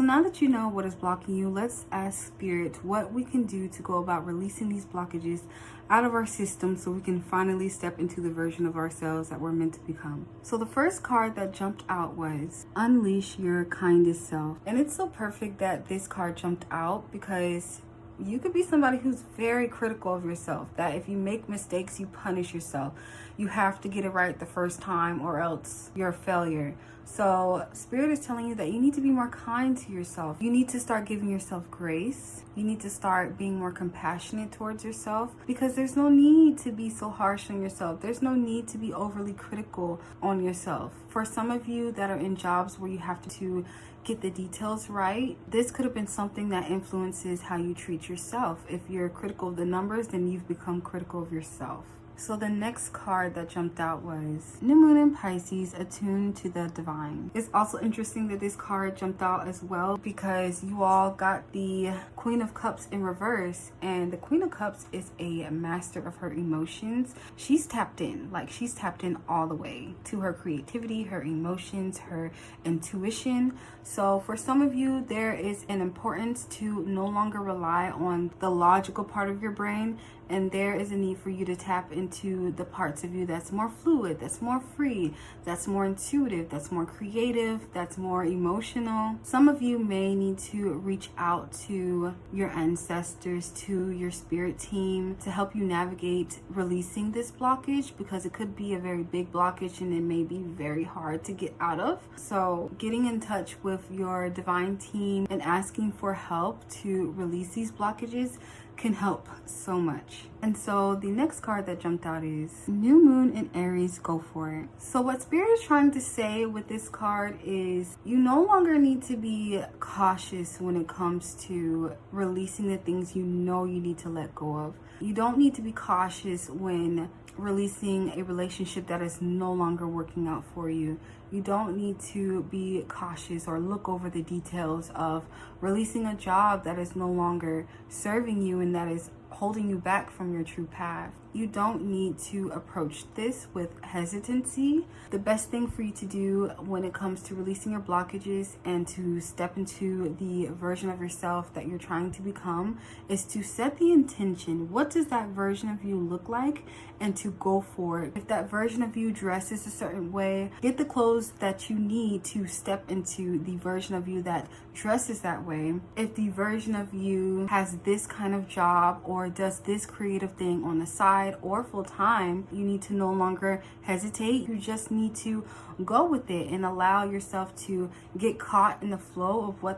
So now that you know what is blocking you, let's ask Spirit what we can do to go about releasing these blockages out of our system so we can finally step into the version of ourselves that we're meant to become. So the first card that jumped out was Unleash Your Kindest Self. And it's so perfect that this card jumped out because you could be somebody who's very critical of yourself, that if you make mistakes, you punish yourself. You have to get it right the first time or else you're a failure. So Spirit is telling you that you need to be more kind to yourself. You need to start giving yourself grace. You need to start being more compassionate towards yourself because there's no need to be so harsh on yourself. There's no need to be overly critical on yourself. For some of you that are in jobs where you have to get the details right, this could have been something that influences how you treat yourself. If you're critical of the numbers, then you've become critical of yourself. So the next card that jumped out was New Moon in Pisces, attuned to the divine. It's also interesting that this card jumped out as well because you all got the Queen of Cups in reverse, and the Queen of Cups is a master of her emotions. She's tapped in all the way to her creativity, her emotions, her intuition. So for some of you, there is an importance to no longer rely on the logical part of your brain, and there is a need for you to tap into the parts of you that's more fluid, that's more free, that's more intuitive, that's more creative, that's more emotional. Some of you may need to reach out to your ancestors, to your spirit team to help you navigate releasing this blockage, because it could be a very big blockage and it may be very hard to get out of. So getting in touch with your divine team and asking for help to release these blockages can help so much. And so the next card that jumped out is New Moon in Aries, go for it. So what Spirit is trying to say with this card is you no longer need to be cautious when it comes to releasing the things you know you need to let go of. You don't need to be cautious when releasing a relationship that is no longer working out for you. You don't need to be cautious or look over the details of releasing a job that is no longer serving you and that is holding you back from your true path. You don't need to approach this with hesitancy. The best thing for you to do when it comes to releasing your blockages and to step into the version of yourself that you're trying to become is to set the intention. What does that version of you look like? And to go for it. If that version of you dresses a certain way, get the clothes that you need to step into the version of you that dresses that way. If the version of you has this kind of job or does this creative thing on the side or full time, you need to no longer hesitate. You just need to go with it and allow yourself to get caught in the flow of what